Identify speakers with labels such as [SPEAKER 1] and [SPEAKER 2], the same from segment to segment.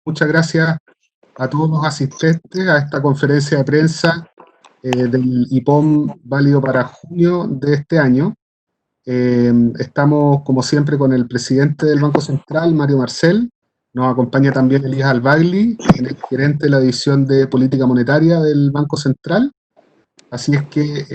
[SPEAKER 1] Muchas gracias a todos los asistentes a esta conferencia de prensa del IPOM válido para junio de este año. Estamos, como siempre, con el presidente del Banco Central, Mario Marcel. Nos acompaña también Elías Albagli, quien es gerente de la División de Política Monetaria del Banco Central. Así es que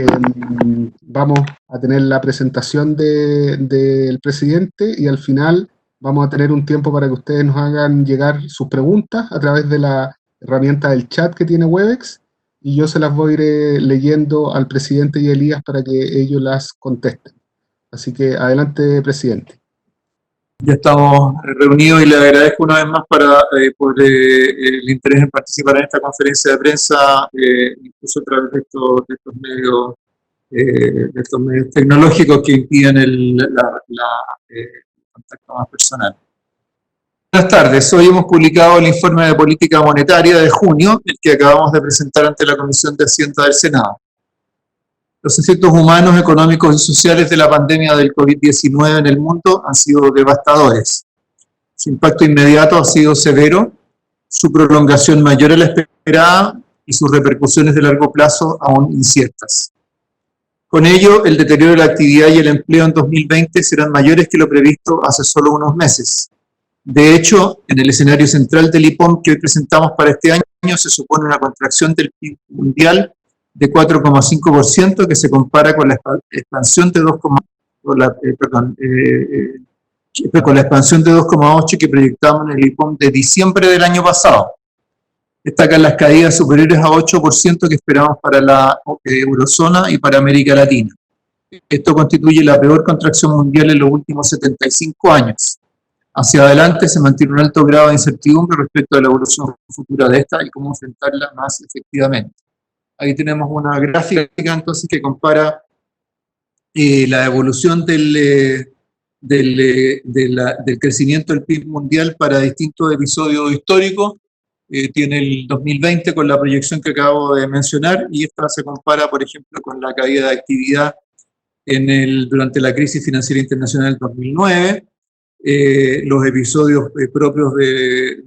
[SPEAKER 1] vamos a tener la presentación del presidente y al final vamos a tener un tiempo para que ustedes nos hagan llegar sus preguntas a través de la herramienta del chat que tiene Webex y yo se las voy a ir leyendo al presidente y a Elías para que ellos las contesten. Así que adelante, presidente.
[SPEAKER 2] Ya estamos reunidos y le agradezco una vez más por el interés en participar en esta conferencia de prensa, incluso a través de estos medios tecnológicos que impiden el contacto más personal. Buenas tardes, hoy hemos publicado el informe de política monetaria de junio, el que acabamos de presentar ante la Comisión de Hacienda del Senado. Los efectos humanos, económicos y sociales de la pandemia del COVID-19 en el mundo han sido devastadores. Su impacto inmediato ha sido severo, su prolongación mayor a la esperada y sus repercusiones de largo plazo aún inciertas. Con ello, el deterioro de la actividad y el empleo en 2020 serán mayores que lo previsto hace solo unos meses. De hecho, en el escenario central del IPOM que hoy presentamos para este año se supone una contracción del PIB mundial de 4,5% que se compara con la expansión de 2,8% que proyectamos en el IPOM de diciembre del año pasado. Destacan las caídas superiores a 8% que esperamos para la eurozona y para América Latina. Esto constituye la peor contracción mundial en los últimos 75 años. Hacia adelante se mantiene un alto grado de incertidumbre respecto a la evolución futura de esta y cómo enfrentarla más efectivamente. Ahí tenemos una gráfica entonces que compara la evolución del crecimiento del PIB mundial para distintos episodios históricos. Tiene el 2020 con la proyección que acabo de mencionar y esta se compara, por ejemplo, con la caída de actividad durante la crisis financiera internacional del 2009, los episodios propios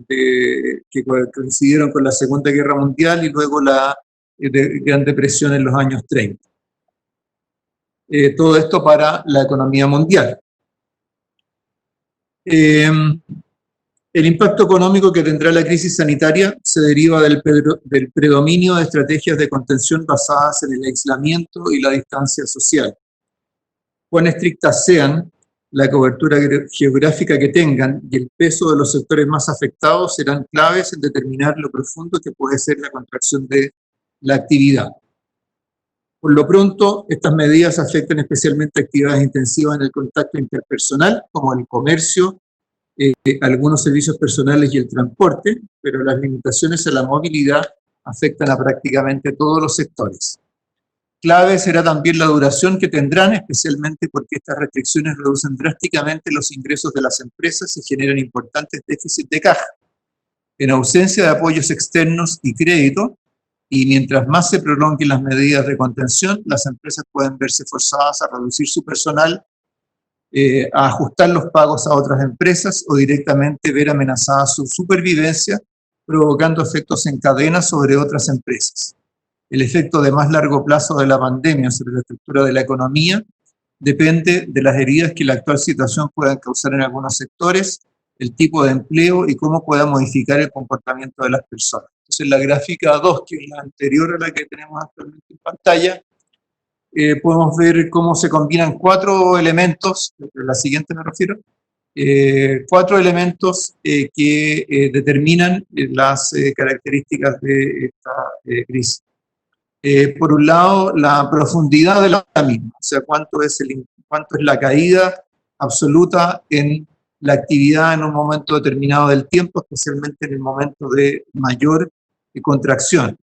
[SPEAKER 2] que coincidieron con la Segunda Guerra Mundial y luego la Gran Depresión en los años 30. Todo esto para la economía mundial. El impacto económico que tendrá la crisis sanitaria se deriva del predominio de estrategias de contención basadas en el aislamiento y la distancia social. Cuán estrictas sean, la cobertura geográfica que tengan y el peso de los sectores más afectados serán claves en determinar lo profundo que puede ser la contracción de la actividad. Por lo pronto, estas medidas afectan especialmente actividades intensivas en el contacto interpersonal, como el comercio, algunos servicios personales y el transporte, pero las limitaciones a la movilidad afectan a prácticamente todos los sectores. Clave será también la duración que tendrán, especialmente porque estas restricciones reducen drásticamente los ingresos de las empresas y generan importantes déficits de caja. En ausencia de apoyos externos y crédito, y mientras más se prolonguen las medidas de contención, las empresas pueden verse forzadas a reducir su personal, a ajustar los pagos a otras empresas o directamente ver amenazada su supervivencia, provocando efectos en cadena sobre otras empresas. El efecto de más largo plazo de la pandemia sobre la estructura de la economía depende de las heridas que la actual situación pueda causar en algunos sectores, el tipo de empleo y cómo pueda modificar el comportamiento de las personas. Entonces, la gráfica 2, que es la anterior a la que tenemos actualmente en pantalla, podemos ver cómo se combinan cuatro elementos, la siguiente me refiero, cuatro elementos que determinan las características de esta crisis. Por un lado, la profundidad de la misma, o sea, cuánto es la caída absoluta en la actividad en un momento determinado del tiempo, especialmente en el momento de mayor contracción.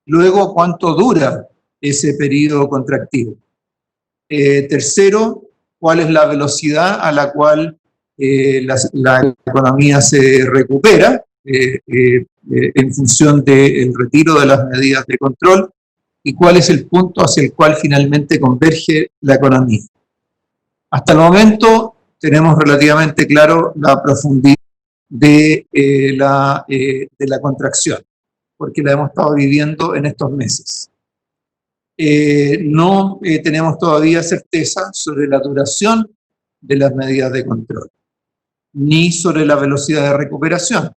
[SPEAKER 2] Luego, cuánto dura ese periodo contractivo. Tercero, cuál es la velocidad a la cual la economía se recupera en función del retiro de las medidas de control y cuál es el punto hacia el cual finalmente converge la economía. Hasta el momento tenemos relativamente claro la profundidad de la contracción, porque la hemos estado viviendo en estos meses. No tenemos todavía certeza sobre la duración de las medidas de control, ni sobre la velocidad de recuperación.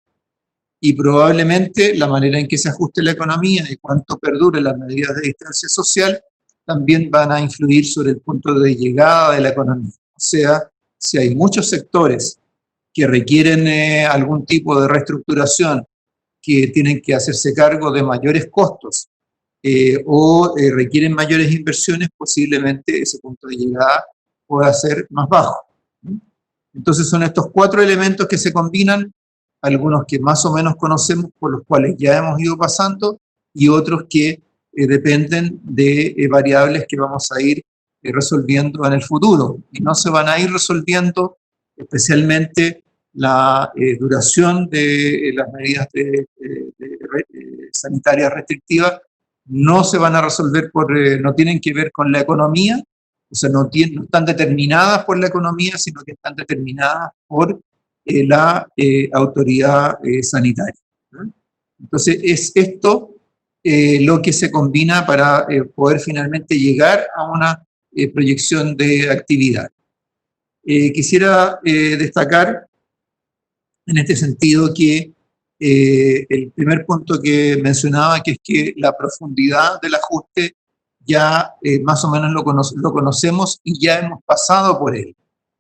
[SPEAKER 2] Y probablemente la manera en que se ajuste la economía y cuánto perduren las medidas de distancia social también van a influir sobre el punto de llegada de la economía. O sea, si hay muchos sectores que requieren algún tipo de reestructuración, que tienen que hacerse cargo de mayores costos o requieren mayores inversiones, posiblemente ese punto de llegada pueda ser más bajo. Entonces son estos 4 elementos que se combinan, algunos que más o menos conocemos, por los cuales ya hemos ido pasando, y otros que dependen de variables que vamos a ir resolviendo en el futuro. Y no se van a ir resolviendo, especialmente la duración de las medidas sanitarias restrictivas, no se van a resolver no tienen que ver con la economía, o sea, no están determinadas por la economía, sino que están determinadas por la autoridad sanitaria, ¿no? Entonces, es esto lo que se combina para poder finalmente llegar a una proyección de actividad. Quisiera destacar en este sentido que el primer punto que mencionaba, que es que la profundidad del ajuste ya más o menos lo conocemos y ya hemos pasado por él.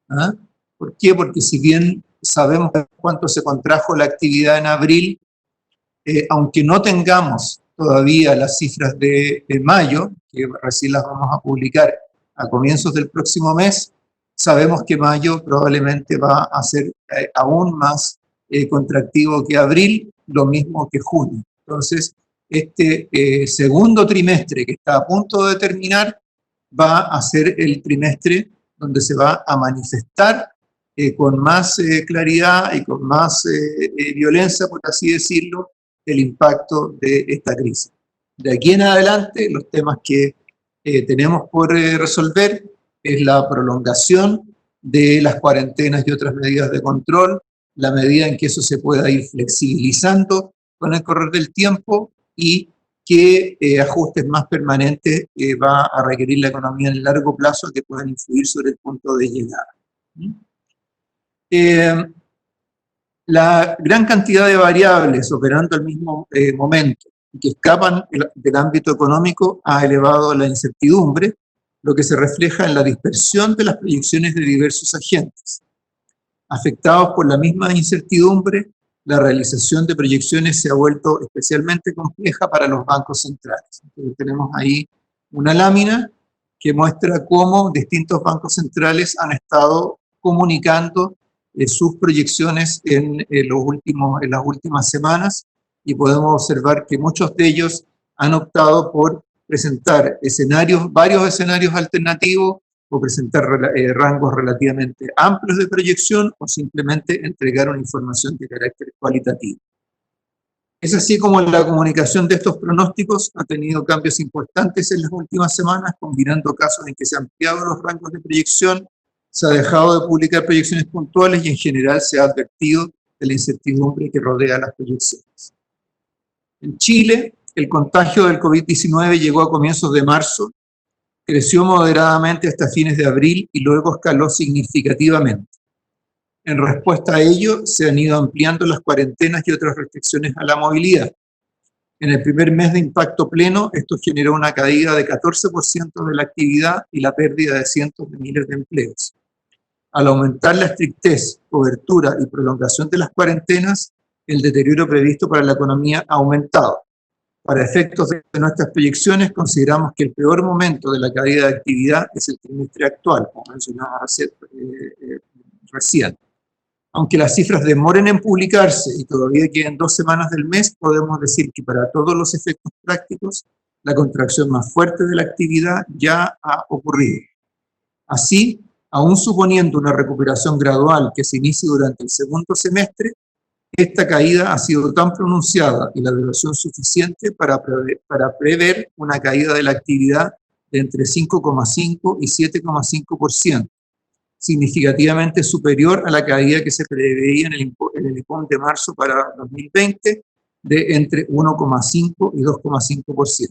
[SPEAKER 2] ¿Ah? ¿Por qué? Porque si bien sabemos cuánto se contrajo la actividad en abril, aunque no tengamos todavía las cifras de mayo, que recién las vamos a publicar a comienzos del próximo mes, sabemos que mayo probablemente va a ser aún más contractivo que abril, lo mismo que junio. Entonces, este segundo trimestre que está a punto de terminar va a ser el trimestre donde se va a manifestar con más claridad y con más violencia, por así decirlo, el impacto de esta crisis. De aquí en adelante, los temas que tenemos por resolver es la prolongación de las cuarentenas y otras medidas de control, la medida en que eso se pueda ir flexibilizando con el correr del tiempo y qué ajustes más permanentes va a requerir la economía en el largo plazo que puedan influir sobre el punto de llegada. La gran cantidad de variables operando al mismo momento y que escapan del ámbito económico ha elevado la incertidumbre, lo que se refleja en la dispersión de las proyecciones de diversos agentes. Afectados por la misma incertidumbre, la realización de proyecciones se ha vuelto especialmente compleja para los bancos centrales. Entonces, tenemos ahí una lámina que muestra cómo distintos bancos centrales han estado comunicando sus proyecciones en las últimas semanas, y podemos observar que muchos de ellos han optado por presentar varios escenarios alternativos, o presentar rangos relativamente amplios de proyección, o simplemente entregar una información de carácter cualitativo. Es así como la comunicación de estos pronósticos ha tenido cambios importantes en las últimas semanas, combinando casos en que se han ampliado los rangos de proyección, se ha dejado de publicar proyecciones puntuales y en general se ha advertido de la incertidumbre que rodea las proyecciones. En Chile, el contagio del COVID-19 llegó a comienzos de marzo, creció moderadamente hasta fines de abril y luego escaló significativamente. En respuesta a ello, se han ido ampliando las cuarentenas y otras restricciones a la movilidad. En el primer mes de impacto pleno, esto generó una caída de 14% de la actividad y la pérdida de cientos de miles de empleos. Al aumentar la estrictez, cobertura y prolongación de las cuarentenas, el deterioro previsto para la economía ha aumentado. Para efectos de nuestras proyecciones, consideramos que el peor momento de la caída de actividad es el trimestre actual, como mencionaba recién. Aunque las cifras demoren en publicarse y todavía queden 2 semanas del mes, podemos decir que para todos los efectos prácticos, la contracción más fuerte de la actividad ya ha ocurrido. Así, aún suponiendo una recuperación gradual que se inicie durante el segundo semestre, esta caída ha sido tan pronunciada y la duración suficiente para prever una caída de la actividad de entre 5,5 y 7,5%, significativamente superior a la caída que se preveía en el IPOM de marzo para 2020, de entre 1,5 y 2,5%.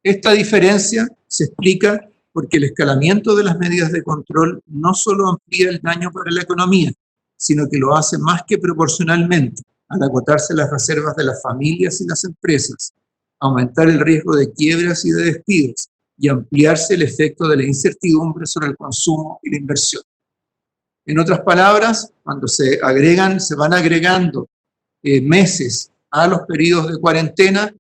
[SPEAKER 2] Esta diferencia se explica porque el escalamiento de las medidas de control no solo amplía el daño para la economía, sino que lo hace más que proporcionalmente, al agotarse las reservas de las familias y las empresas, aumentar el riesgo de quiebras y de despidos, y ampliarse el efecto de la incertidumbre sobre el consumo y la inversión. En otras palabras, cuando se van agregando meses a los periodos de cuarentena,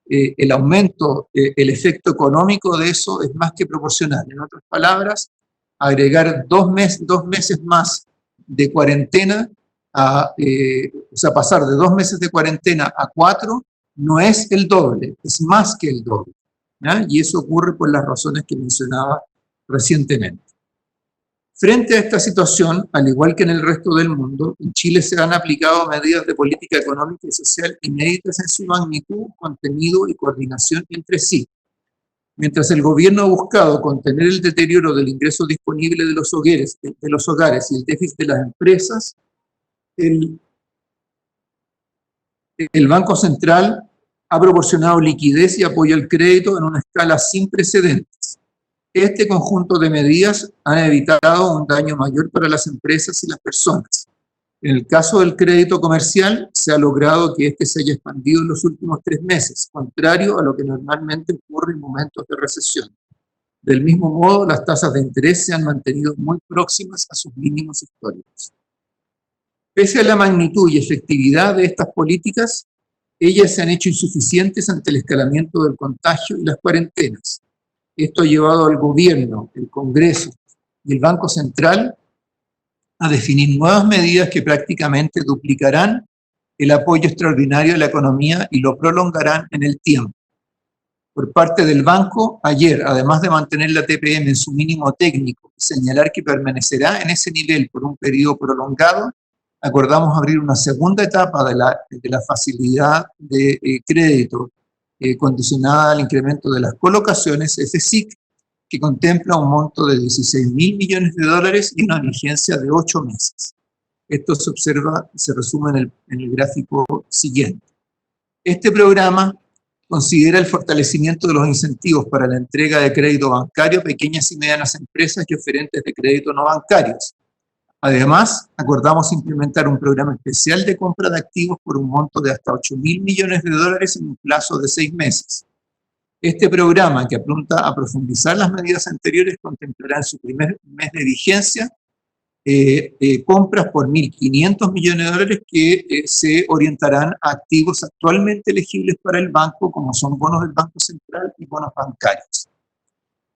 [SPEAKER 2] el aumento, el efecto económico de eso es más que proporcional. En otras palabras, agregar dos meses más de cuarentena, o sea, pasar de 2 meses de cuarentena a 4, no es el doble, es más que el doble, ¿ya? Y eso ocurre por las razones que mencionaba recientemente. Frente a esta situación, al igual que en el resto del mundo, en Chile se han aplicado medidas de política económica y social inéditas en su magnitud, contenido y coordinación entre sí. Mientras el gobierno ha buscado contener el deterioro del ingreso disponible de los hogares y el déficit de las empresas, el Banco Central ha proporcionado liquidez y apoyo al crédito en una escala sin precedentes. Este conjunto de medidas ha evitado un daño mayor para las empresas y las personas. En el caso del crédito comercial, se ha logrado que este se haya expandido en los últimos 3 meses, contrario a lo que normalmente ocurre en momentos de recesión. Del mismo modo, las tasas de interés se han mantenido muy próximas a sus mínimos históricos. Pese a la magnitud y efectividad de estas políticas, ellas se han hecho insuficientes ante el escalamiento del contagio y las cuarentenas. Esto ha llevado al gobierno, el Congreso y el Banco Central a definir nuevas medidas que prácticamente duplicarán el apoyo extraordinario a la economía y lo prolongarán en el tiempo. Por parte del banco, ayer, además de mantener la TPM en su mínimo técnico y señalar que permanecerá en ese nivel por un periodo prolongado, acordamos abrir una segunda etapa de la facilidad de crédito condicionada al incremento de las colocaciones, FSIC, que contempla un monto de 16.000 millones de dólares y una vigencia de 8 meses. Esto se resume en el gráfico siguiente. Este programa considera el fortalecimiento de los incentivos para la entrega de crédito bancario a pequeñas y medianas empresas y oferentes de crédito no bancarios. Además, acordamos implementar un programa especial de compra de activos por un monto de hasta 8.000 millones de dólares en un plazo de 6 meses. Este programa, que apunta a profundizar las medidas anteriores, contemplará en su primer mes de vigencia compras por 1.500 millones de dólares que se orientarán a activos actualmente elegibles para el banco, como son bonos del Banco Central y bonos bancarios.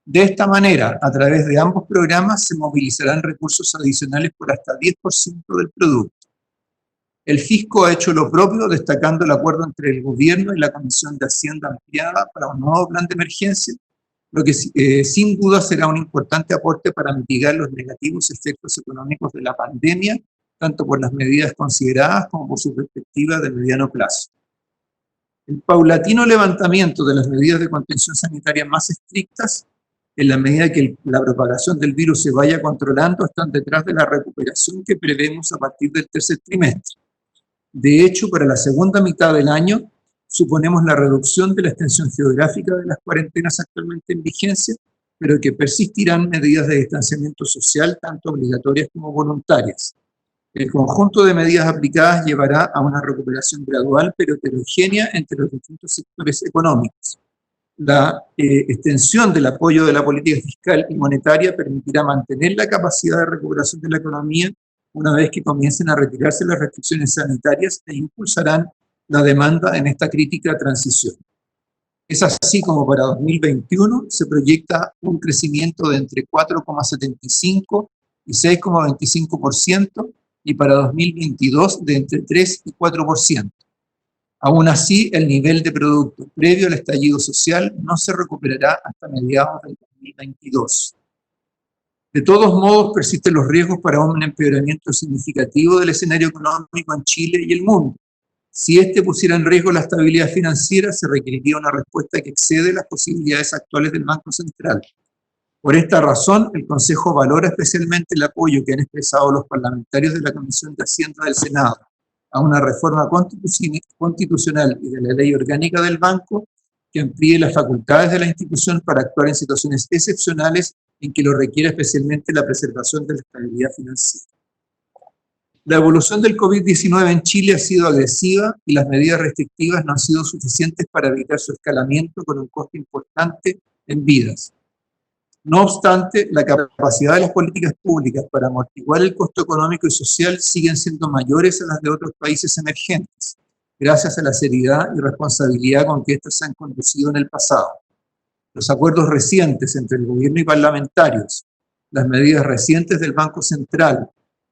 [SPEAKER 2] De esta manera, a través de ambos programas, se movilizarán recursos adicionales por hasta 10% del producto. El fisco ha hecho lo propio, destacando el acuerdo entre el gobierno y la Comisión de Hacienda ampliada para un nuevo plan de emergencia, lo que sin duda será un importante aporte para mitigar los negativos efectos económicos de la pandemia, tanto por las medidas consideradas como por su perspectiva de mediano plazo. El paulatino levantamiento de las medidas de contención sanitaria más estrictas, en la medida que la propagación del virus se vaya controlando, están detrás de la recuperación que prevemos a partir del tercer trimestre. De hecho, para la segunda mitad del año, suponemos la reducción de la extensión geográfica de las cuarentenas actualmente en vigencia, pero que persistirán medidas de distanciamiento social, tanto obligatorias como voluntarias. El conjunto de medidas aplicadas llevará a una recuperación gradual pero heterogénea entre los distintos sectores económicos. La extensión del apoyo de la política fiscal y monetaria permitirá mantener la capacidad de recuperación de la economía una vez que comiencen a retirarse las restricciones sanitarias e impulsarán la demanda en esta crítica transición. Es así como para 2021 se proyecta un crecimiento de entre 4,75 y 6,25% y para 2022 de entre 3 y 4%. Aún así, el nivel de producto previo al estallido social no se recuperará hasta mediados del 2022. De todos modos, persisten los riesgos para un empeoramiento significativo del escenario económico en Chile y el mundo. Si este pusiera en riesgo la estabilidad financiera, se requeriría una respuesta que excede las posibilidades actuales del Banco Central. Por esta razón, el Consejo valora especialmente el apoyo que han expresado los parlamentarios de la Comisión de Hacienda del Senado a una reforma constitucional y de la ley orgánica del banco que amplíe las facultades de la institución para actuar en situaciones excepcionales en que lo requiera especialmente la preservación de la estabilidad financiera. La evolución del COVID-19 en Chile ha sido agresiva y las medidas restrictivas no han sido suficientes para evitar su escalamiento con un costo importante en vidas. No obstante, la capacidad de las políticas públicas para amortiguar el costo económico y social siguen siendo mayores a las de otros países emergentes, gracias a la seriedad y responsabilidad con que éstas se han conducido en el pasado. Los acuerdos recientes entre el gobierno y parlamentarios, las medidas recientes del Banco Central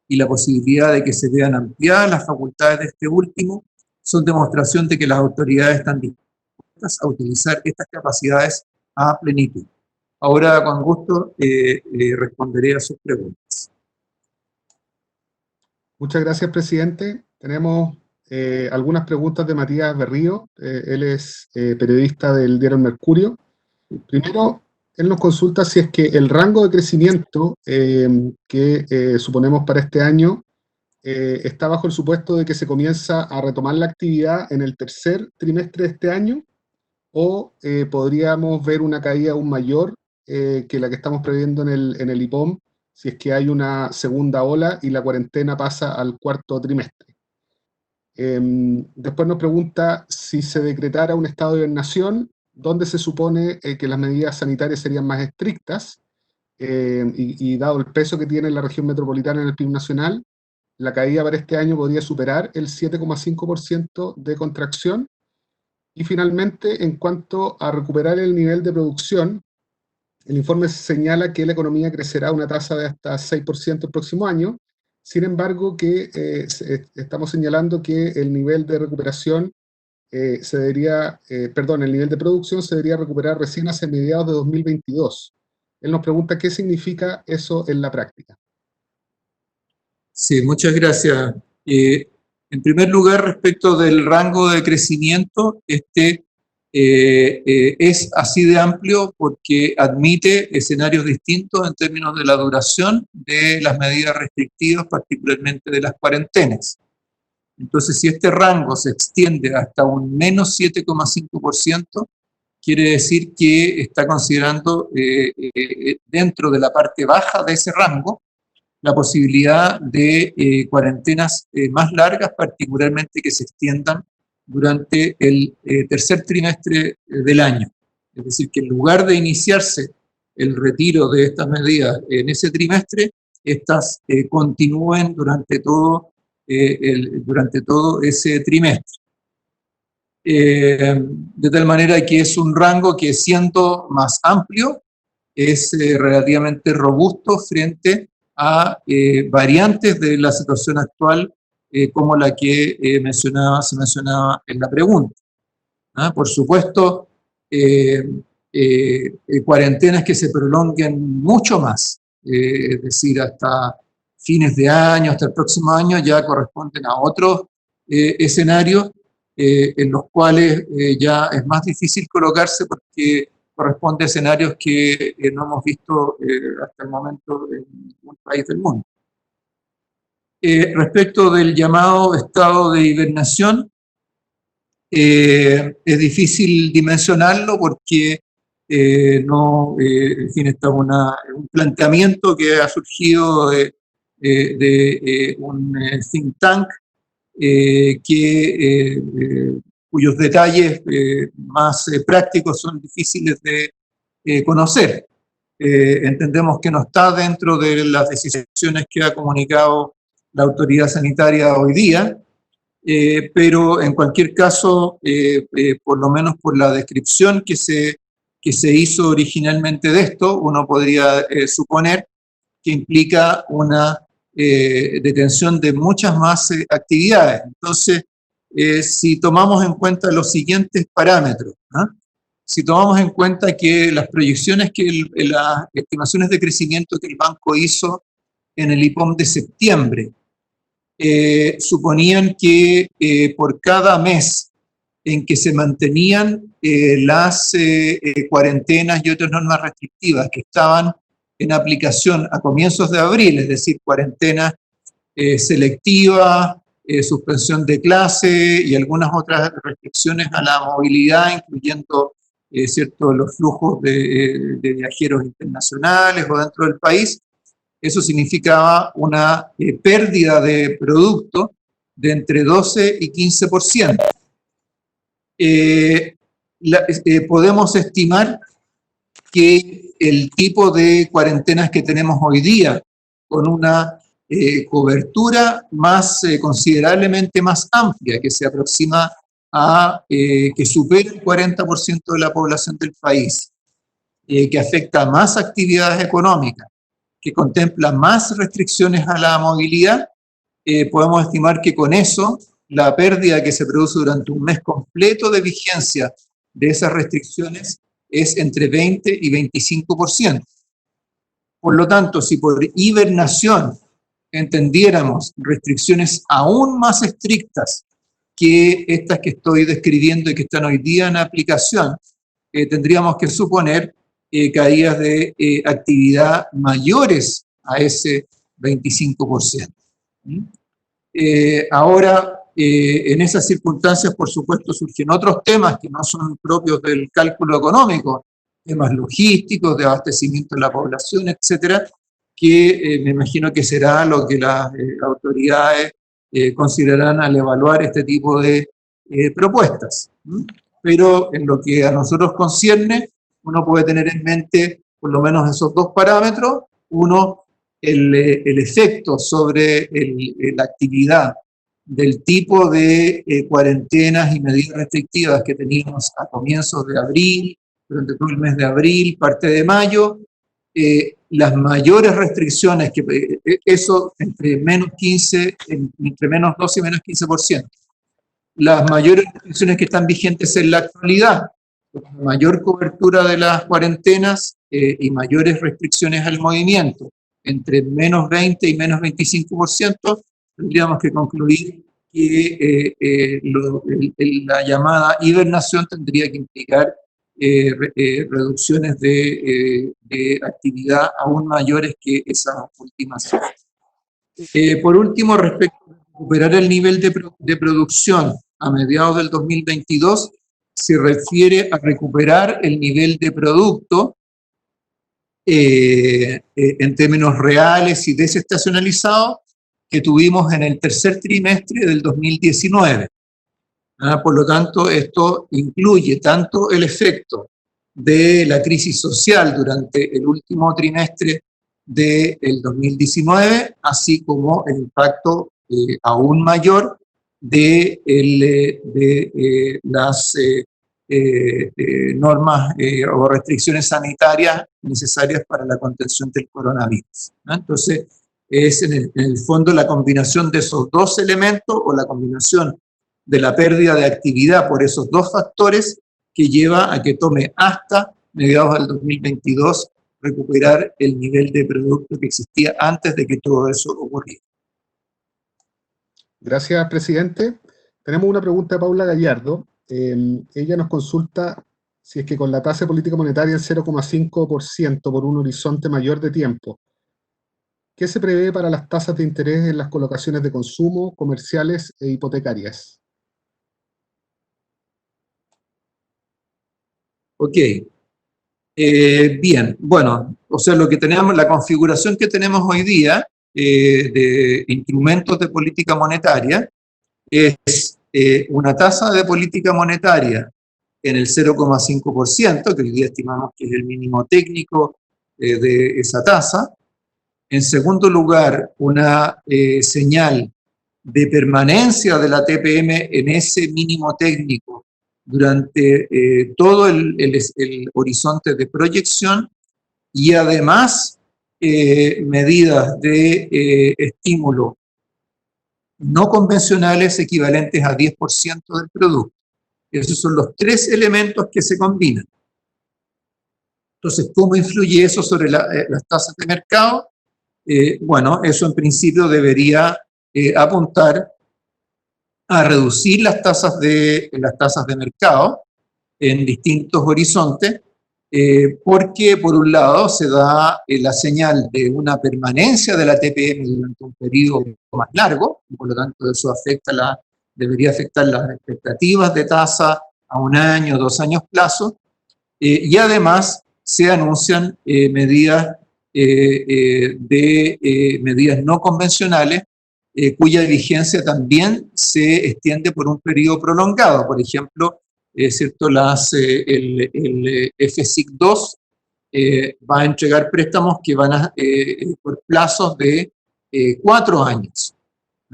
[SPEAKER 2] y la posibilidad de que se vean ampliadas las facultades de este último son demostración de que las autoridades están dispuestas a utilizar estas capacidades a plenitud. Ahora, con gusto, responderé a sus preguntas.
[SPEAKER 1] Muchas gracias, presidente. Tenemos algunas preguntas de Matías Berrío. Él es periodista del diario El Mercurio. Primero, él nos consulta si es que el rango de crecimiento que suponemos para este año está bajo el supuesto de que se comienza a retomar la actividad en el tercer trimestre de este año, o podríamos ver una caída aún mayor que la que estamos previendo en el IPOM, si es que hay una segunda ola y la cuarentena pasa al cuarto trimestre. Después nos pregunta si se decretara un estado de hibernación, ¿dónde se supone que las medidas sanitarias serían más estrictas? Y dado el peso que tiene la región metropolitana en el PIB nacional, la caída para este año podría superar el 7,5% de contracción. Y finalmente, en cuanto a recuperar el nivel de producción, el informe señala que la economía crecerá a una tasa de hasta 6% el próximo año. Sin embargo, estamos señalando que el nivel de recuperación el nivel de producción se debería recuperar recién hacia mediados de 2022. Él nos pregunta qué significa eso en la práctica.
[SPEAKER 2] Sí, muchas gracias. En primer lugar, respecto del rango de crecimiento, es así de amplio porque admite escenarios distintos en términos de la duración de las medidas restrictivas, particularmente de las cuarentenas. Entonces, si este rango se extiende hasta un menos 7,5%, quiere decir que está considerando dentro de la parte baja de ese rango la posibilidad de cuarentenas más largas, particularmente que se extiendan durante el tercer trimestre del año. Es decir, que en lugar de iniciarse el retiro de estas medidas en ese trimestre, estas continúen durante todo ese trimestre. De tal manera que es un rango que, siendo más amplio, es relativamente robusto frente a variantes de la situación actual, como la que se mencionaba en la pregunta. Por supuesto, cuarentenas que se prolonguen mucho más, es decir, hasta fines de año, hasta el próximo año, ya corresponden a otros escenarios en los cuales ya es más difícil colocarse porque corresponde a escenarios que no hemos visto hasta el momento en ningún país del mundo. Respecto del llamado estado de hibernación, es difícil dimensionarlo porque en fin, está un planteamiento que ha surgido de un think tank cuyos detalles más prácticos son difíciles de conocer. Entendemos que no está dentro de las decisiones que ha comunicado la autoridad sanitaria hoy día, pero en cualquier caso, por lo menos por la descripción que se hizo originalmente de esto, uno podría suponer que implica una detención de muchas más actividades. Entonces, si tomamos en cuenta los siguientes parámetros, si tomamos en cuenta que las proyecciones, las estimaciones de crecimiento que el banco hizo en el IPOM de septiembre, suponían que por cada mes en que se mantenían las cuarentenas y otras normas restrictivas que estaban en aplicación a comienzos de abril, es decir, cuarentena selectiva, suspensión de clase y algunas otras restricciones a la movilidad, incluyendo los flujos de viajeros internacionales o dentro del país. Eso significaba una pérdida de producto de entre 12 y 15%. Podemos estimar que el tipo de cuarentenas que tenemos hoy día, con una cobertura considerablemente más amplia, que se aproxima a que supera el 40% de la población del país, que afecta a más actividades económicas, que contempla más restricciones a la movilidad, podemos estimar que con eso la pérdida que se produce durante un mes completo de vigencia de esas restricciones es entre 20 y 25%. Por lo tanto, si por hibernación entendiéramos restricciones aún más estrictas que estas que estoy describiendo y que están hoy día en aplicación, tendríamos que suponer caídas de actividad mayores a ese 25%. Ahora, en esas circunstancias, por supuesto, surgen otros temas que no son propios del cálculo económico, temas logísticos, de abastecimiento de la población, etcétera, que me imagino que será lo que las autoridades considerarán al evaluar este tipo de propuestas. Pero en lo que a nosotros concierne, uno puede tener en mente por lo menos esos dos parámetros. Uno, el efecto sobre la actividad del tipo de cuarentenas y medidas restrictivas que teníamos a comienzos de abril, durante todo el mes de abril, parte de mayo, las mayores restricciones, eso entre menos 12 y menos 15%. Las mayores restricciones que están vigentes en la actualidad, mayor cobertura de las cuarentenas y mayores restricciones al movimiento, entre menos 20 y menos 25%, tendríamos que concluir que la llamada hibernación tendría que implicar reducciones de actividad aún mayores que esas últimas. Por último, respecto a recuperar el nivel de producción a mediados del 2022, se refiere a recuperar el nivel de producto en términos reales y desestacionalizados que tuvimos en el tercer trimestre del 2019. Por lo tanto, esto incluye tanto el efecto de la crisis social durante el último trimestre del 2019, así como el impacto aún mayor de las normas o restricciones sanitarias necesarias para la contención del coronavirus. Entonces, es en el fondo la combinación de esos dos elementos o la combinación de la pérdida de actividad por esos dos factores que lleva a que tome hasta mediados del 2022 recuperar el nivel de producto que existía antes de que todo eso ocurriera.
[SPEAKER 1] Gracias, presidente. Tenemos una pregunta de Paula Gallardo. Ella nos consulta si es que con la tasa de política monetaria en 0,5% por un horizonte mayor de tiempo, ¿qué se prevé para las tasas de interés en las colocaciones de consumo, comerciales e hipotecarias?
[SPEAKER 2] Ok. Bien, bueno, o sea, lo que tenemos, la configuración que tenemos hoy día de instrumentos de política monetaria es una tasa de política monetaria en el 0,5%, que hoy día estimamos que es el mínimo técnico de esa tasa. En segundo lugar, una señal de permanencia de la TPM en ese mínimo técnico durante todo el horizonte de proyección, y además medidas de estímulo no convencionales equivalentes a 10% del producto. Esos son los tres elementos que se combinan. Entonces, ¿cómo influye eso sobre las tasas de mercado? Bueno, eso en principio debería apuntar a reducir las tasas de mercado en distintos horizontes, porque por un lado se da la señal de una permanencia de la TPM durante un periodo más largo, y por lo tanto eso debería afectar las expectativas de tasa a 1 año, 2 años plazo, y además se anuncian medidas medidas no convencionales cuya vigencia también se extiende por un periodo prolongado. Por ejemplo, ¿cierto? El FSIC 2 va a entregar préstamos que van por plazos de 4 años.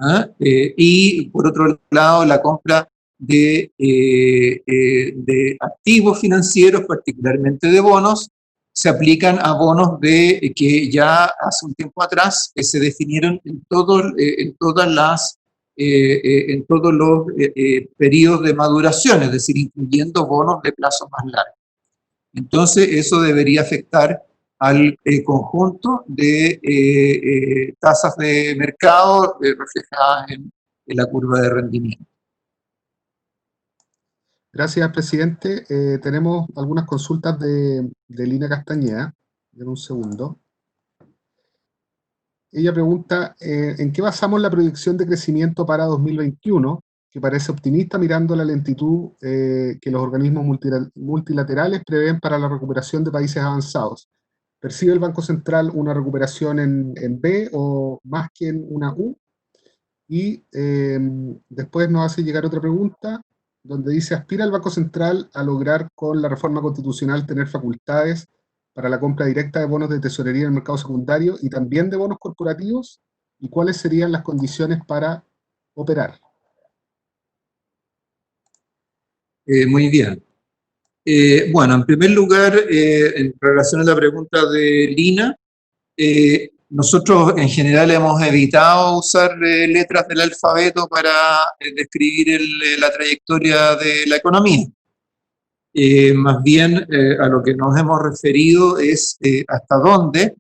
[SPEAKER 2] ¿Ah? Y por otro lado, la compra de activos financieros, particularmente de bonos, se aplican a bonos que ya hace un tiempo atrás se definieron en todos los periodos de maduración, es decir, incluyendo bonos de plazos más largos. Entonces, eso debería afectar al conjunto de tasas de mercado reflejadas en la curva de rendimiento.
[SPEAKER 1] Gracias, presidente. Tenemos algunas consultas de Lina Castañeda. En un segundo. Ella pregunta, ¿en qué basamos la proyección de crecimiento para 2021? Que parece optimista mirando la lentitud que los organismos multilaterales prevén para la recuperación de países avanzados. ¿Percibe el Banco Central una recuperación en B o más que en una U? Y después nos hace llegar otra pregunta, donde dice, ¿aspira el Banco Central a lograr con la reforma constitucional tener facultades para la compra directa de bonos de tesorería en el mercado secundario y también de bonos corporativos? ¿Y cuáles serían las condiciones para operar?
[SPEAKER 2] Muy bien. Bueno, en primer lugar, en relación a la pregunta de Lina, nosotros en general hemos evitado usar letras del alfabeto para describir la trayectoria de la economía. Más bien a lo que nos hemos referido es hasta dónde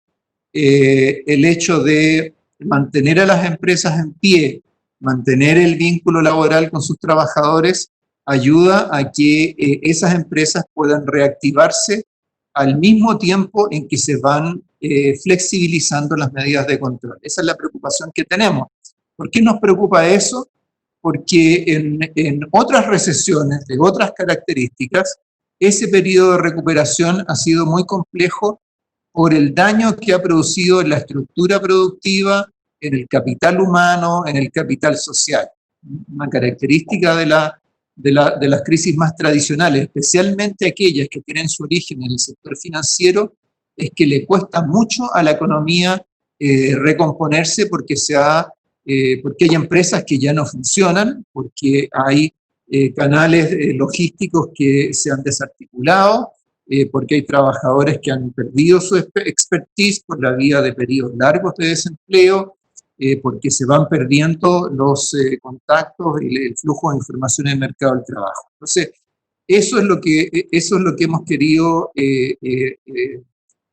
[SPEAKER 2] el hecho de mantener a las empresas en pie, mantener el vínculo laboral con sus trabajadores, ayuda a que esas empresas puedan reactivarse al mismo tiempo en que se van flexibilizando las medidas de control. Esa es la preocupación que tenemos. ¿Por qué nos preocupa eso? Porque en otras recesiones de otras características, ese periodo de recuperación ha sido muy complejo por el daño que ha producido en la estructura productiva, en el capital humano, en el capital social. Una característica de las crisis más tradicionales, especialmente aquellas que tienen su origen en el sector financiero, es que le cuesta mucho a la economía recomponerse porque hay empresas que ya no funcionan, porque hay canales logísticos que se han desarticulado, porque hay trabajadores que han perdido su expertise por la vía de periodos largos de desempleo, porque se van perdiendo los contactos y el flujo de información en el mercado del trabajo. Entonces, eso es lo que hemos querido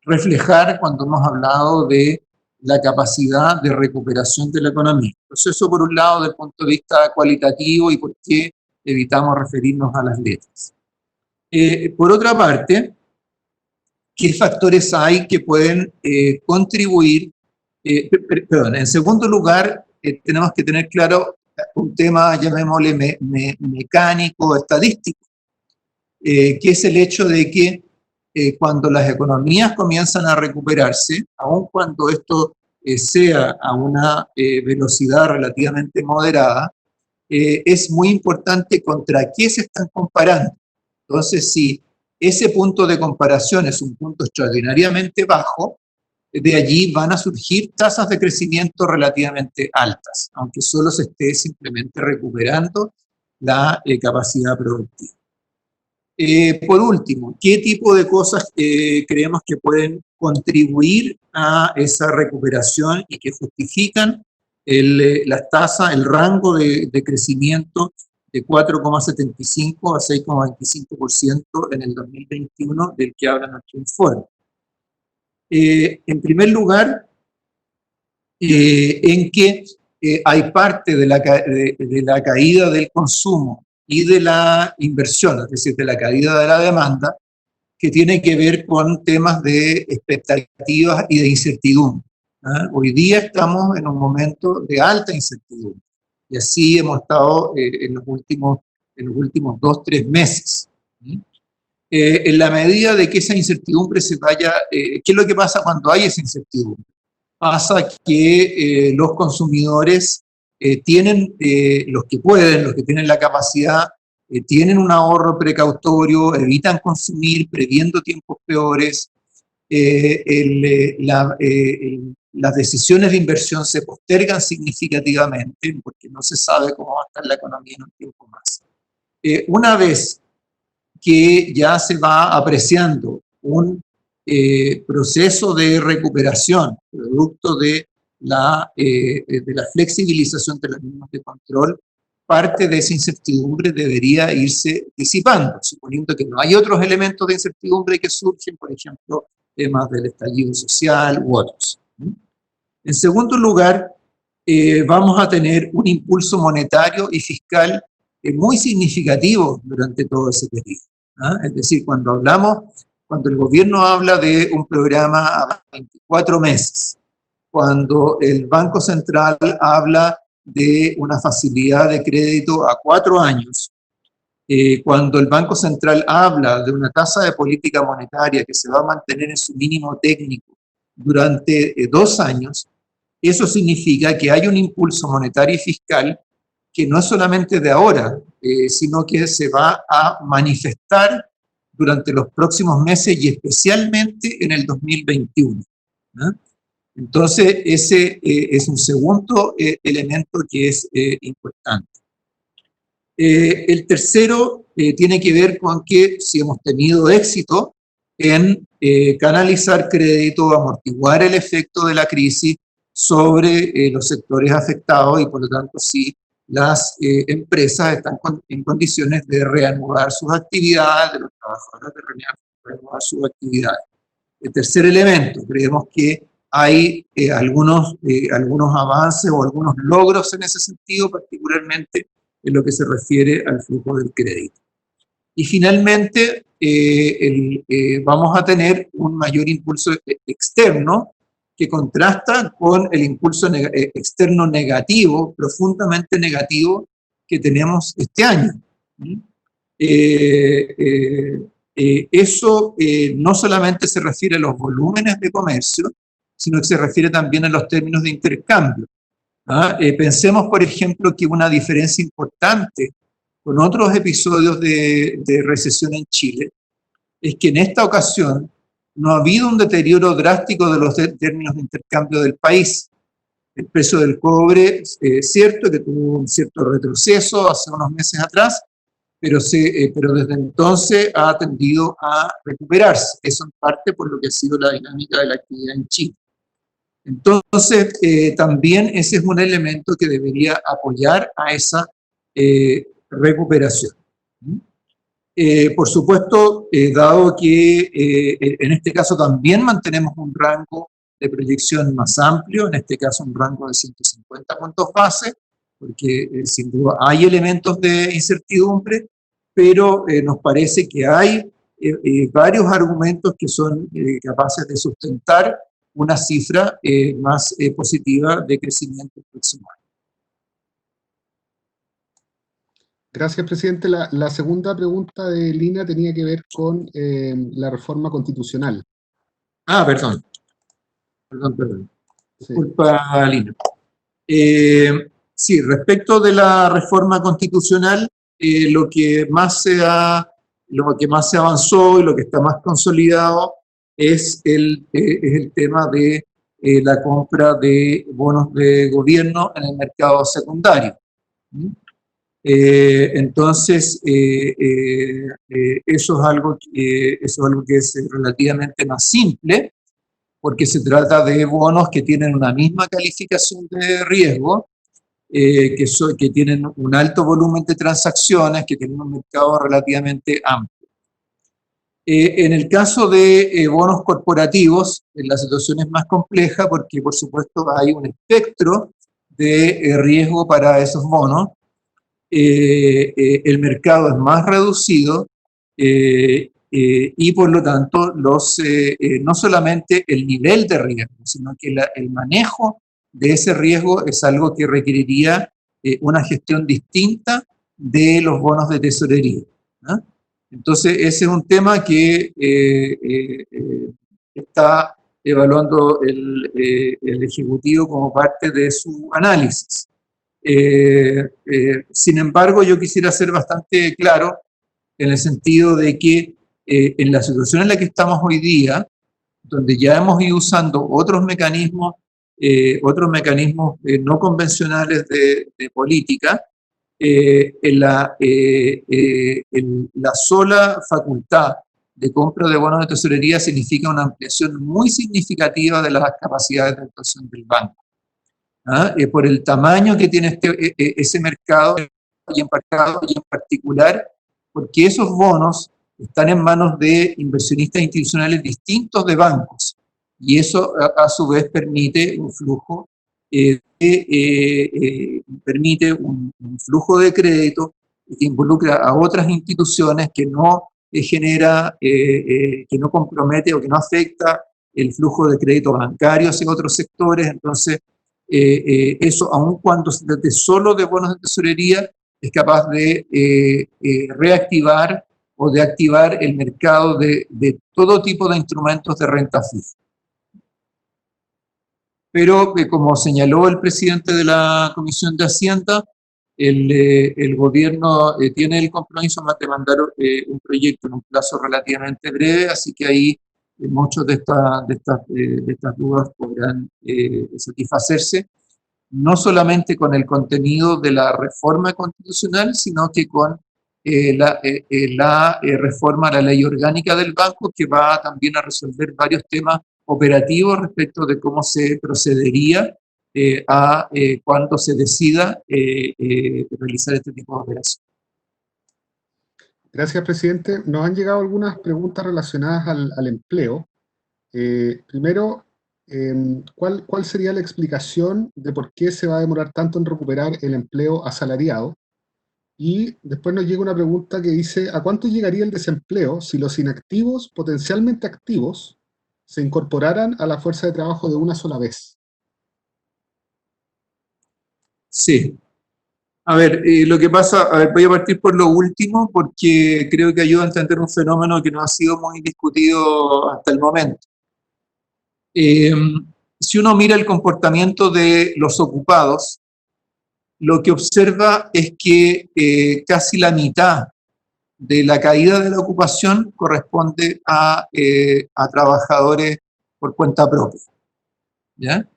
[SPEAKER 2] reflejar cuando hemos hablado de la capacidad de recuperación de la economía. Entonces, eso por un lado, desde el punto de vista cualitativo y por qué evitamos referirnos a las letras. Por otra parte, ¿qué factores hay que pueden contribuir? Perdón, en segundo lugar, tenemos que tener claro un tema, llamémosle mecánico, estadístico, que es el hecho de que cuando las economías comienzan a recuperarse, aun cuando esto sea a una velocidad relativamente moderada, es muy importante contra qué se están comparando. Entonces, si ese punto de comparación es un punto extraordinariamente bajo, de allí van a surgir tasas de crecimiento relativamente altas, aunque solo se esté simplemente recuperando la capacidad productiva. Por último, ¿qué tipo de cosas creemos que pueden contribuir a esa recuperación y que justifican las tasas, el rango de crecimiento de 4,75 a 6,25% en el 2021 del que habla nuestro informe? En primer lugar, en que hay parte de la caída del consumo y de la inversión, es decir, de la caída de la demanda, que tiene que ver con temas de expectativas y de incertidumbre. Hoy día estamos en un momento de alta incertidumbre, y así hemos estado en los últimos 2-3 meses. En la medida de que esa incertidumbre se vaya, ¿qué es lo que pasa cuando hay esa incertidumbre? Pasa que los consumidores tienen, los que pueden, los que tienen la capacidad, tienen un ahorro precautorio, evitan consumir, previendo tiempos peores. Las decisiones de inversión se postergan significativamente porque no se sabe cómo va a estar la economía en un tiempo más. Una vez que ya se va apreciando un proceso de recuperación, producto de la flexibilización de las normas de control, parte de esa incertidumbre debería irse disipando, suponiendo que no hay otros elementos de incertidumbre que surgen, por ejemplo, temas del estallido social u otros. En segundo lugar, vamos a tener un impulso monetario y fiscal muy significativo durante todo ese periodo. Es decir, cuando el gobierno habla de un programa a 24 meses, cuando el Banco Central habla de una facilidad de crédito a 4 años, cuando el Banco Central habla de una tasa de política monetaria que se va a mantener en su mínimo técnico durante 2 años, eso significa que hay un impulso monetario y fiscal que no es solamente de ahora, sino que se va a manifestar durante los próximos meses y especialmente en el 2021. Entonces, ese es un segundo elemento que es importante. El tercero tiene que ver con que si hemos tenido éxito en canalizar crédito, amortiguar el efecto de la crisis sobre los sectores afectados y por lo tanto si las empresas están en condiciones de reanudar sus actividades, de los trabajadores de reanudar sus actividades. El tercer elemento, creemos que hay algunos avances o algunos logros en ese sentido, particularmente en lo que se refiere al flujo del crédito. Y finalmente, vamos a tener un mayor impulso externo que contrasta con el impulso externo negativo, profundamente negativo, que tenemos este año. Eso no solamente se refiere a los volúmenes de comercio, sino que se refiere también a los términos de intercambio. Pensemos, por ejemplo, que una diferencia importante con otros episodios de recesión en Chile es que en esta ocasión no ha habido un deterioro drástico de los términos de intercambio del país. El precio del cobre, es cierto que tuvo un cierto retroceso hace unos meses atrás, pero desde entonces ha tendido a recuperarse. Eso en parte por lo que ha sido la dinámica de la actividad en Chile. Entonces, también ese es un elemento que debería apoyar a esa recuperación. Por supuesto, dado que en este caso también mantenemos un rango de proyección más amplio, en este caso un rango de 150 puntos base, porque sin duda hay elementos de incertidumbre, pero nos parece que hay varios argumentos que son capaces de sustentar una cifra más positiva de crecimiento el próximo año.
[SPEAKER 1] Gracias, presidente. La segunda pregunta de Lina tenía que ver con la reforma constitucional.
[SPEAKER 2] Perdón.
[SPEAKER 1] Sí.
[SPEAKER 2] Disculpa, Lina. Sí, respecto de la reforma constitucional, lo que más se avanzó y lo que está más consolidado es el tema de la compra de bonos de gobierno en el mercado secundario. Entonces, eso es algo que es relativamente más simple, porque se trata de bonos que tienen una misma calificación de riesgo, que tienen un alto volumen de transacciones, que tienen un mercado relativamente amplio. En el caso de bonos corporativos, la situación es más compleja porque, por supuesto, hay un espectro de riesgo para esos bonos. El mercado es más reducido y por lo tanto no solamente el nivel de riesgo, sino que el manejo de ese riesgo es algo que requeriría una gestión distinta de los bonos de tesorería, ¿no? Entonces ese es un tema que está evaluando el Ejecutivo como parte de su análisis. Sin embargo, yo quisiera ser bastante claro en el sentido de que en la situación en la que estamos hoy día, donde ya hemos ido usando otros mecanismos no convencionales de política, la sola facultad de compra de bonos de tesorería significa una ampliación muy significativa de las capacidades de actuación del banco. Por el tamaño que tiene ese mercado y en particular porque esos bonos están en manos de inversionistas institucionales distintos de bancos y eso a su vez permite un flujo de crédito que involucra a otras instituciones que no genera, que no compromete o que no afecta el flujo de crédito bancario hacia otros sectores. Entonces eso, aun cuando se trate solo de bonos de tesorería, es capaz de reactivar o de activar el mercado de todo tipo de instrumentos de renta fija. Pero como señaló el presidente de la Comisión de Hacienda, el gobierno tiene el compromiso de mandar un proyecto en un plazo relativamente breve, así que ahí muchas de estas dudas podrán satisfacerse, no solamente con el contenido de la reforma constitucional, sino que con la reforma a la ley orgánica del banco, que va también a resolver varios temas operativos respecto de cómo se procedería cuando se decida realizar este tipo de operaciones.
[SPEAKER 1] Gracias, presidente. Nos han llegado algunas preguntas relacionadas al empleo. Primero, ¿cuál sería la explicación de por qué se va a demorar tanto en recuperar el empleo asalariado? Y después nos llega una pregunta que dice, ¿a cuánto llegaría el desempleo si los inactivos, potencialmente activos, se incorporaran a la fuerza de trabajo de una sola vez?
[SPEAKER 2] Sí. A ver, lo que pasa, voy a partir por lo último porque creo que ayuda a entender un fenómeno que no ha sido muy discutido hasta el momento. Si uno mira el comportamiento de los ocupados, lo que observa es que casi la mitad de la caída de la ocupación corresponde a trabajadores por cuenta propia, ¿ya?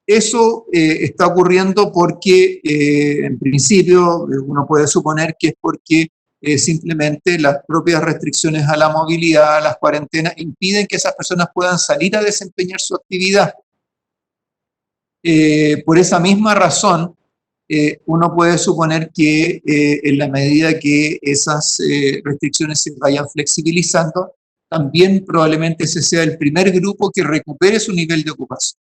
[SPEAKER 2] Eso está ocurriendo porque, en principio, uno puede suponer que es porque simplemente las propias restricciones a la movilidad, las cuarentenas, impiden que esas personas puedan salir a desempeñar su actividad. Por esa misma razón, uno puede suponer que en la medida que esas restricciones se vayan flexibilizando, también probablemente ese sea el primer grupo que recupere su nivel de ocupación.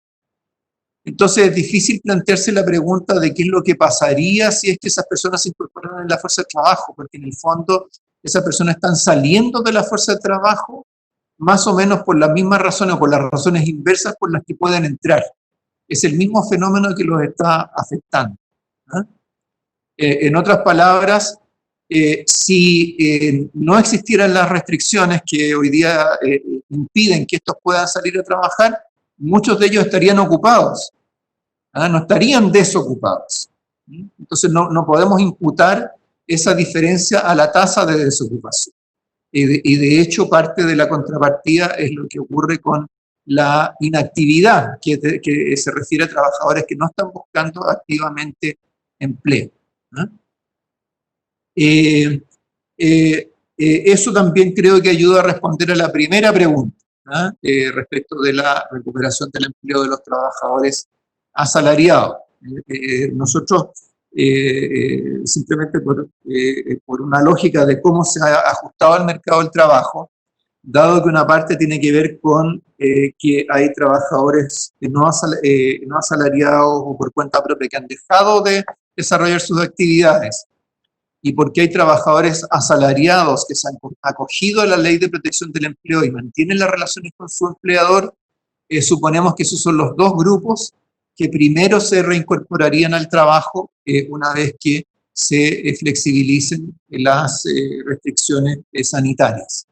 [SPEAKER 2] Entonces es difícil plantearse la pregunta de qué es lo que pasaría si es que esas personas se incorporan en la fuerza de trabajo, porque en el fondo esas personas están saliendo de la fuerza de trabajo más o menos por las mismas razones o por las razones inversas por las que pueden entrar. Es el mismo fenómeno que los está afectando. En otras palabras, si no existieran las restricciones que hoy día impiden que estos puedan salir a trabajar, muchos de ellos estarían ocupados, no estarían desocupados. Entonces no podemos imputar esa diferencia a la tasa de desocupación. Y de hecho parte de la contrapartida es lo que ocurre con la inactividad, que se refiere a trabajadores que no están buscando activamente empleo. Eso también creo que ayuda a responder a la primera pregunta, respecto de la recuperación del empleo de los trabajadores asalariados. Nosotros, simplemente por una lógica de cómo se ha ajustado al mercado del trabajo, dado que una parte tiene que ver con que hay trabajadores no asalariados o por cuenta propia que han dejado de desarrollar sus actividades y porque hay trabajadores asalariados que se han acogido a la ley de protección del empleo y mantienen las relaciones con su empleador, suponemos que esos son los dos grupos que primero se reincorporarían al trabajo una vez que se flexibilicen las restricciones sanitarias.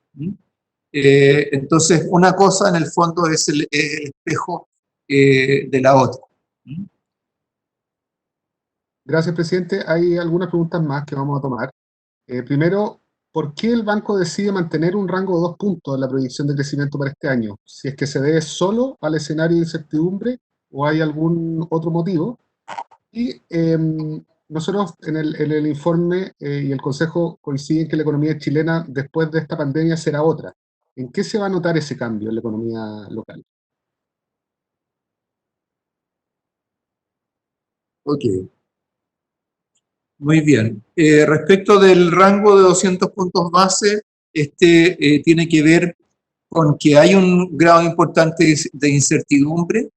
[SPEAKER 2] Entonces, una cosa en el fondo es el espejo de la otra.
[SPEAKER 1] Gracias, presidente. Hay algunas preguntas más que vamos a tomar. Primero, ¿por qué el banco decide mantener un rango de 2 puntos en la proyección de crecimiento para este año? Si es que se debe solo al escenario de incertidumbre o hay algún otro motivo. Y nosotros en el informe y el Consejo coinciden que la economía chilena después de esta pandemia será otra. ¿En qué se va a notar ese cambio en la economía local?
[SPEAKER 2] Ok. Muy bien. Respecto del rango de 200 puntos base, tiene que ver con que hay un grado importante de incertidumbre,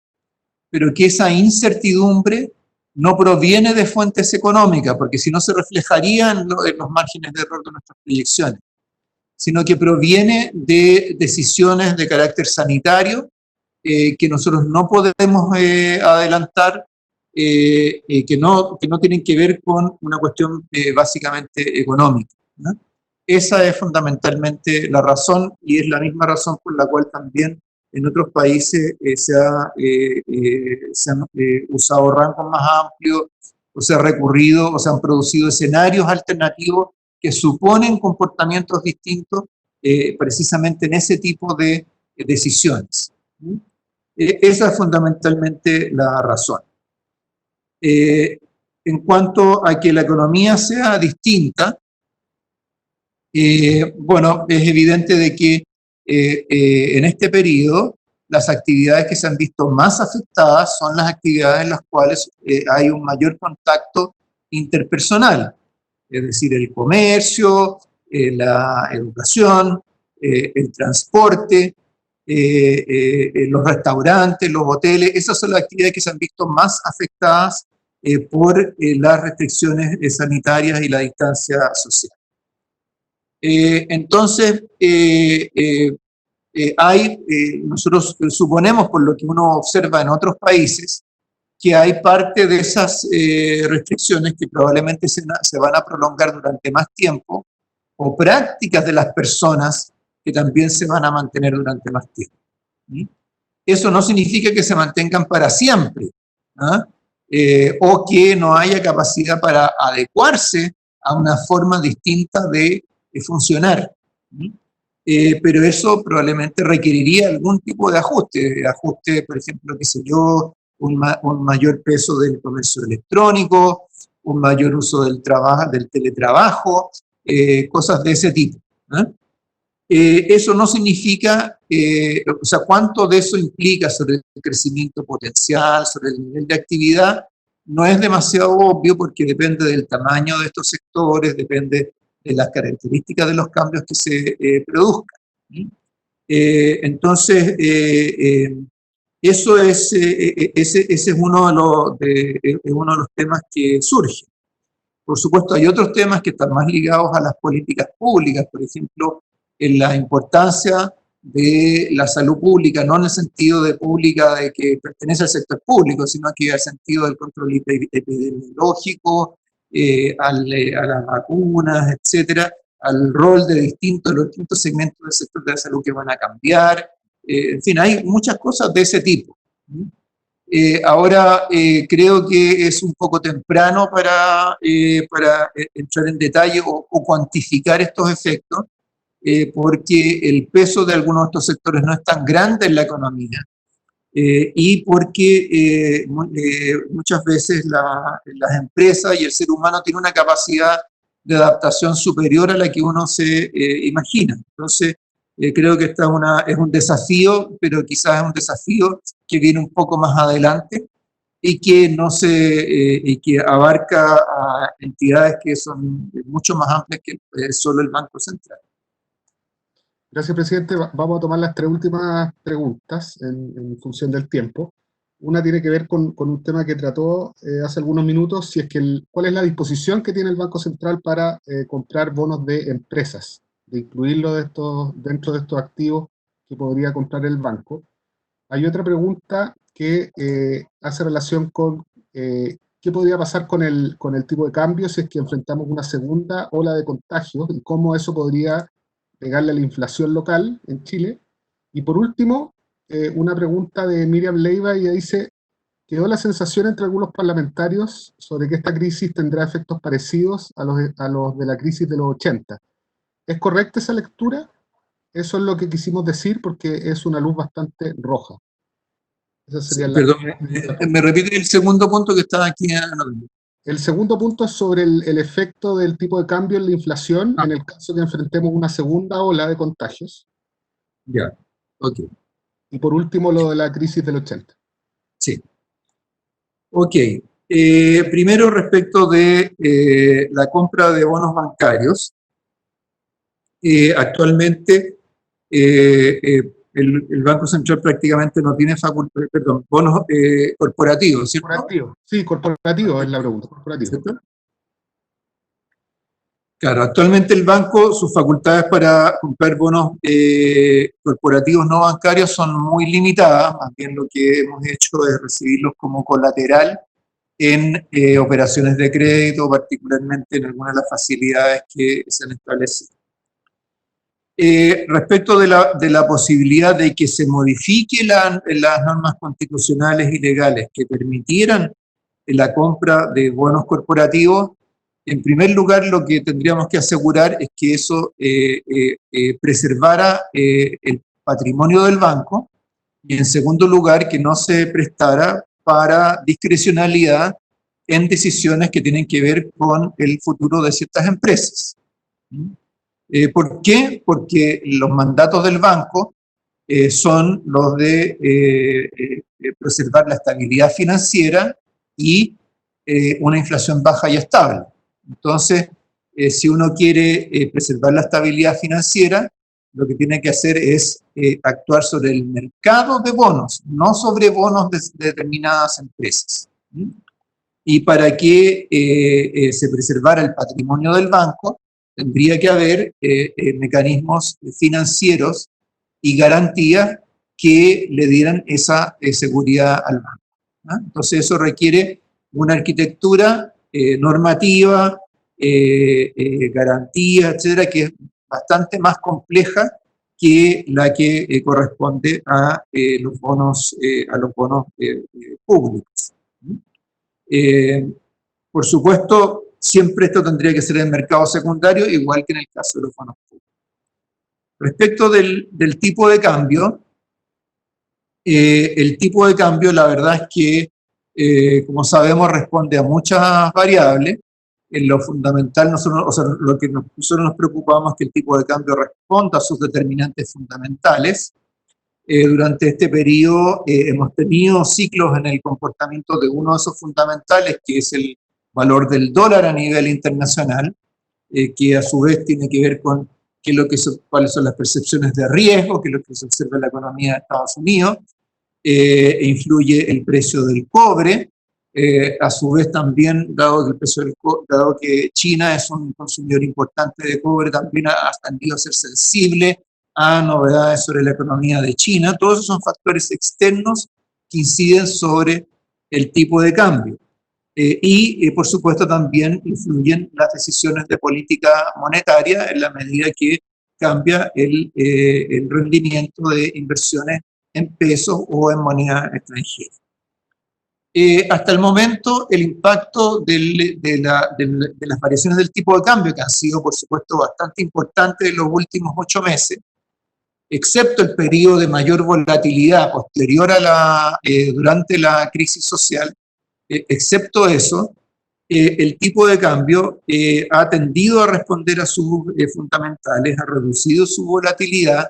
[SPEAKER 2] pero que esa incertidumbre no proviene de fuentes económicas, porque si no se reflejaría en los márgenes de error de nuestras proyecciones, sino que proviene de decisiones de carácter sanitario que nosotros no podemos adelantar, que no tienen que ver con una cuestión básicamente económica, ¿no? Esa es fundamentalmente la razón y es la misma razón por la cual también en otros países se han usado rangos más amplios, o se ha recurrido, o se han producido escenarios alternativos que suponen comportamientos distintos precisamente en ese tipo de decisiones. Esa es fundamentalmente la razón. En cuanto a que la economía sea distinta, bueno, es evidente de que en este periodo las actividades que se han visto más afectadas son las actividades en las cuales hay un mayor contacto interpersonal, es decir, el comercio, la educación, el transporte, los restaurantes, los hoteles. Esas son las actividades que se han visto más afectadas por las restricciones sanitarias y la distancia social. Entonces, nosotros suponemos, por lo que uno observa en otros países, que hay parte de esas restricciones que probablemente se van a prolongar durante más tiempo, o prácticas de las personas que también se van a mantener durante más tiempo. Eso no significa que se mantengan para siempre, ¿ah? O que no haya capacidad para adecuarse a una forma distinta de funcionar. Pero eso probablemente requeriría algún tipo de ajuste, por ejemplo, qué sé yo, un mayor peso del comercio electrónico, un mayor uso del teletrabajo, cosas de ese tipo. Eso no significa, o sea, cuánto de eso implica sobre el crecimiento potencial, sobre el nivel de actividad, no es demasiado obvio porque depende del tamaño de estos sectores, depende de las características de los cambios que se produzcan. Entonces, ese es uno de los temas que surge. Por supuesto, hay otros temas que están más ligados a las políticas públicas, por ejemplo, en la importancia de la salud pública, no en el sentido de pública de que pertenece al sector público, sino que al sentido del control epidemiológico, a las vacunas, etcétera, al rol de los distintos segmentos del sector de la salud que van a cambiar. En fin, hay muchas cosas de ese tipo. Ahora creo que es un poco temprano para entrar en detalle o cuantificar estos efectos, porque el peso de algunos de estos sectores no es tan grande en la economía y porque muchas veces las empresas y el ser humano tienen una capacidad de adaptación superior a la que uno se imagina. Entonces, creo que esta es un desafío, pero quizás es un desafío que viene un poco más adelante y que, y que abarca a entidades que son mucho más amplias que solo el Banco Central.
[SPEAKER 1] Gracias, presidente. Vamos a tomar las 3 últimas preguntas en función del tiempo. Una tiene que ver con un tema que trató hace algunos minutos, si es que cuál es la disposición que tiene el Banco Central para comprar bonos de empresas, de incluirlo dentro de estos activos que podría comprar el banco. Hay otra pregunta que hace relación con qué podría pasar con el tipo de cambio si es que enfrentamos una segunda ola de contagios y cómo eso podría pegarle a la inflación local en Chile. Y por último, una pregunta de Miriam Leiva, y ella dice: quedó la sensación entre algunos parlamentarios sobre que esta crisis tendrá efectos parecidos a los de la crisis de los 80. ¿Es correcta esa lectura? Eso es lo que quisimos decir porque es una luz bastante roja. Esa sería la
[SPEAKER 2] Perdón,
[SPEAKER 1] pregunta.
[SPEAKER 2] me repite el segundo punto que estaba aquí anotando.
[SPEAKER 1] El segundo punto es sobre el efecto del tipo de cambio en la inflación
[SPEAKER 2] Ah,
[SPEAKER 1] en el caso que enfrentemos una segunda ola de contagios.
[SPEAKER 2] ya, ok,
[SPEAKER 1] Y por último, lo de la crisis del 80.
[SPEAKER 2] sí. Ok, primero respecto de la compra de bonos bancarios. Actualmente el Banco Central prácticamente no tiene perdón, bonos corporativos, ¿cierto?
[SPEAKER 1] Corporativo. Sí, corporativo es la pregunta, corporativo.
[SPEAKER 2] ¿Cierto? Claro, actualmente el banco, sus facultades para comprar bonos corporativos no bancarios son muy limitadas, más bien lo que hemos hecho es recibirlos como colateral en operaciones de crédito, particularmente en algunas de las facilidades que se han establecido. Respecto de la posibilidad de que se modifique las normas constitucionales y legales que permitieran la compra de bonos corporativos, en primer lugar lo que tendríamos que asegurar es que eso preservara el patrimonio del banco, y en segundo lugar que no se prestara para discrecionalidad en decisiones que tienen que ver con el futuro de ciertas empresas. ¿Por qué? Porque los mandatos del banco son los de preservar la estabilidad financiera y una inflación baja y estable. Entonces, si uno quiere preservar la estabilidad financiera, lo que tiene que hacer es actuar sobre el mercado de bonos, no sobre bonos de determinadas empresas. Y para que se preservara el patrimonio del banco, tendría que haber mecanismos financieros y garantías que le dieran esa seguridad al banco, ¿no? Entonces eso requiere una arquitectura normativa, garantía, etcétera, que es bastante más compleja que la que corresponde a los bonos públicos. Por supuesto, siempre esto tendría que ser en el mercado secundario, igual que en el caso de los bonos públicos. Respecto del tipo de cambio, el tipo de cambio, la verdad es que, como sabemos, responde a muchas variables. En lo fundamental, lo que nosotros nos preocupamos es que el tipo de cambio responda a sus determinantes fundamentales. Durante este periodo hemos tenido ciclos en el comportamiento de uno de esos fundamentales, que es el valor del dólar a nivel internacional, que a su vez tiene que ver con cuáles son las percepciones de riesgo, qué es lo que se observa en la economía de Estados Unidos. Influye el precio del cobre, a su vez también, dado que China es un consumidor importante de cobre, también ha tendido a ser sensible a novedades sobre la economía de China. Todos esos son factores externos que inciden sobre el tipo de cambio. Por supuesto, también influyen las decisiones de política monetaria en la medida que cambia el rendimiento de inversiones en pesos o en moneda extranjera. Hasta el momento, el impacto de las variaciones del tipo de cambio, que han sido, por supuesto, bastante importantes en los últimos 8 meses, excepto el periodo de mayor volatilidad posterior durante la crisis social, excepto eso, el tipo de cambio ha tendido a responder a sus fundamentales, ha reducido su volatilidad,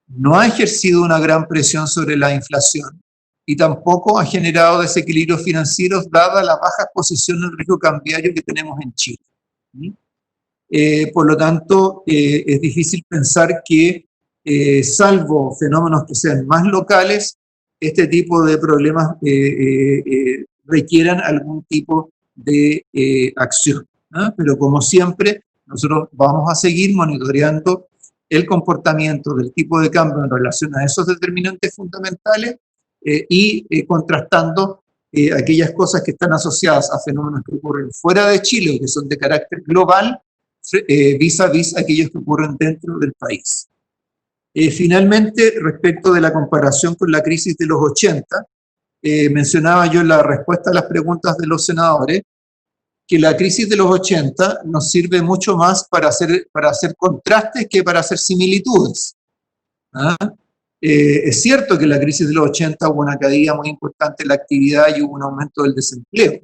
[SPEAKER 2] no ha ejercido una gran presión sobre la inflación y tampoco ha generado desequilibrios financieros dada la baja exposición al riesgo cambiario que tenemos en Chile. Por lo tanto, es difícil pensar que, salvo fenómenos que sean más locales, este tipo de problemas requieran algún tipo de acción, ¿no? Pero como siempre, nosotros vamos a seguir monitoreando el comportamiento del tipo de cambio en relación a esos determinantes fundamentales y contrastando aquellas cosas que están asociadas a fenómenos que ocurren fuera de Chile o que son de carácter global vis a vis aquellos que ocurren dentro del país. Finalmente, respecto de la comparación con la crisis de los 80, mencionaba yo en la respuesta a las preguntas de los senadores que la crisis de los 80 nos sirve mucho más para hacer contrastes que para hacer similitudes. ¿Ah? Es cierto que en la crisis de los 80 hubo una caída muy importante en la actividad y hubo un aumento del desempleo.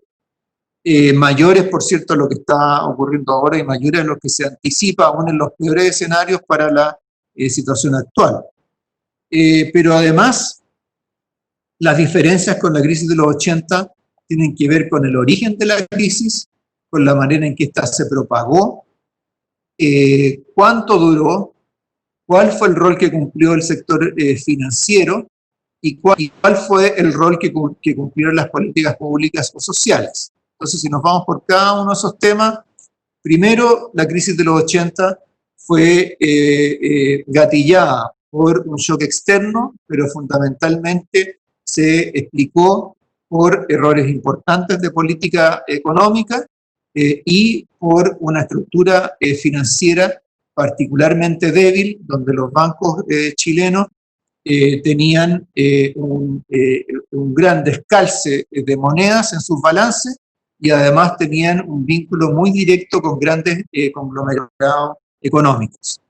[SPEAKER 2] Mayores, por cierto, a lo que está ocurriendo ahora y mayores a lo que se anticipa aún en los peores escenarios para la situación actual. Pero además, las diferencias con la crisis de los 80 tienen que ver con el origen de la crisis, con la manera en que ésta se propagó, cuánto duró, cuál fue el rol que cumplió el sector financiero y cuál fue el rol que cumplieron las políticas públicas o sociales. Entonces, si nos vamos por cada uno de esos temas, primero, la crisis de los 80 fue gatillada por un shock externo, pero fundamentalmente se explicó por errores importantes de política económica y por una estructura financiera particularmente débil, donde los bancos chilenos tenían un gran descalce de monedas en sus balances y además tenían un vínculo muy directo con grandes conglomerados económicos.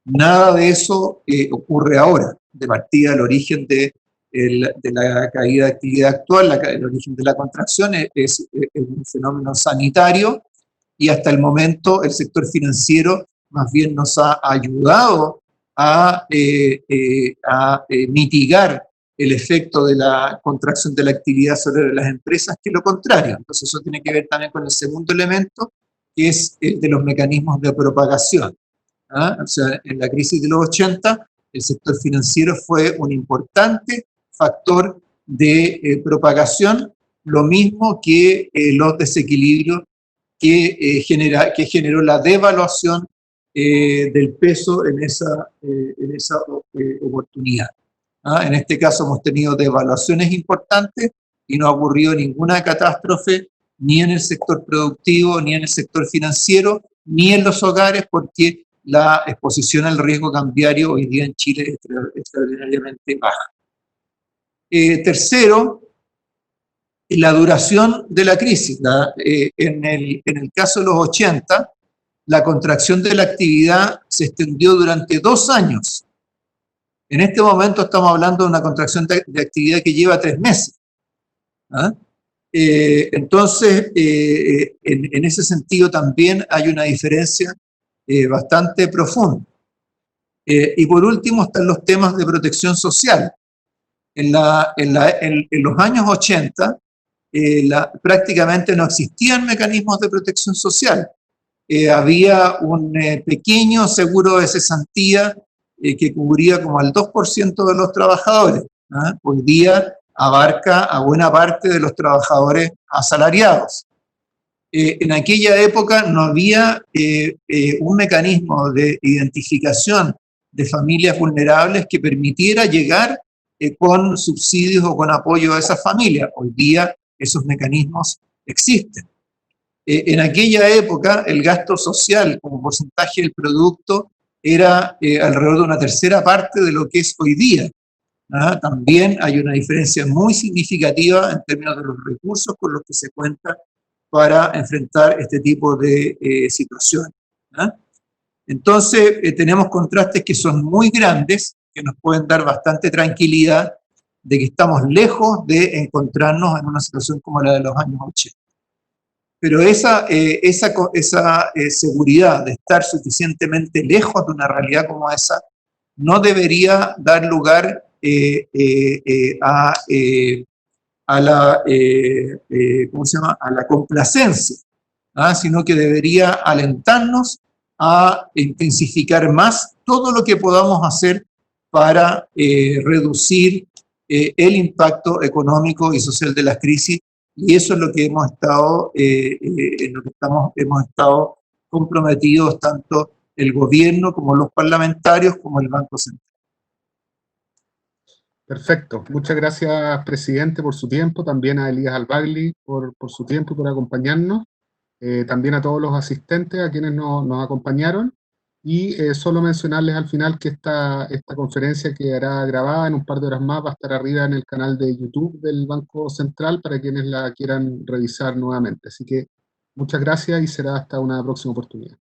[SPEAKER 2] Nada de eso ocurre ahora. De partida, el origen de la caída de actividad actual, el origen de la contracción es un fenómeno sanitario y hasta el momento el sector financiero más bien nos ha ayudado a mitigar el efecto de la contracción de la actividad sobre las empresas que lo contrario. Entonces eso tiene que ver también con el segundo elemento, que es el de los mecanismos de propagación. ¿Ah? O sea, en la crisis de los 80, el sector financiero fue un importante factor de propagación, lo mismo que los desequilibrios que generó la devaluación del peso en esa oportunidad. ¿Ah? En este caso hemos tenido devaluaciones importantes y no ha ocurrido ninguna catástrofe ni en el sector productivo, ni en el sector financiero, ni en los hogares, porque la exposición al riesgo cambiario hoy día en Chile es extraordinariamente baja. Tercero, la duración de la crisis. En el caso de los 80, la contracción de la actividad se extendió durante 2 años. En este momento estamos hablando de una contracción de actividad que lleva 3 meses. ¿Ah? Entonces, en ese sentido también hay una diferencia bastante profunda. Y por último están los temas de protección social. En los años 80 prácticamente no existían mecanismos de protección social. Había un pequeño seguro de cesantía que cubría como al 2% de los trabajadores. ¿Ah? Hoy día abarca a buena parte de los trabajadores asalariados. En aquella época no había un mecanismo de identificación de familias vulnerables que permitiera llegar con subsidios o con apoyo a esas familias. Hoy día esos mecanismos existen. En aquella época el gasto social como porcentaje del producto era alrededor de una tercera parte de lo que es hoy día. ¿Ah? También hay una diferencia muy significativa en términos de los recursos con los que se cuenta para enfrentar este tipo de situaciones. ¿Ah? Entonces, tenemos contrastes que son muy grandes, que nos pueden dar bastante tranquilidad de que estamos lejos de encontrarnos en una situación como la de los años 80. Pero esa seguridad de estar suficientemente lejos de una realidad como esa no debería dar lugar a la complacencia, ¿ah? Sino que debería alentarnos a intensificar más todo lo que podamos hacer para reducir el impacto económico y social de las crisis, y eso es lo que hemos estado, en lo que hemos estado comprometidos tanto el gobierno como los parlamentarios como el Banco Central.
[SPEAKER 1] Perfecto. Muchas gracias, presidente, por su tiempo. También a Elías Albagli por su tiempo y por acompañarnos. También a todos los asistentes, a quienes nos acompañaron. Y solo mencionarles al final que esta conferencia quedará grabada en un par de horas más, va a estar arriba en el canal de YouTube del Banco Central para quienes la quieran revisar nuevamente. Así que muchas gracias y será hasta una próxima oportunidad.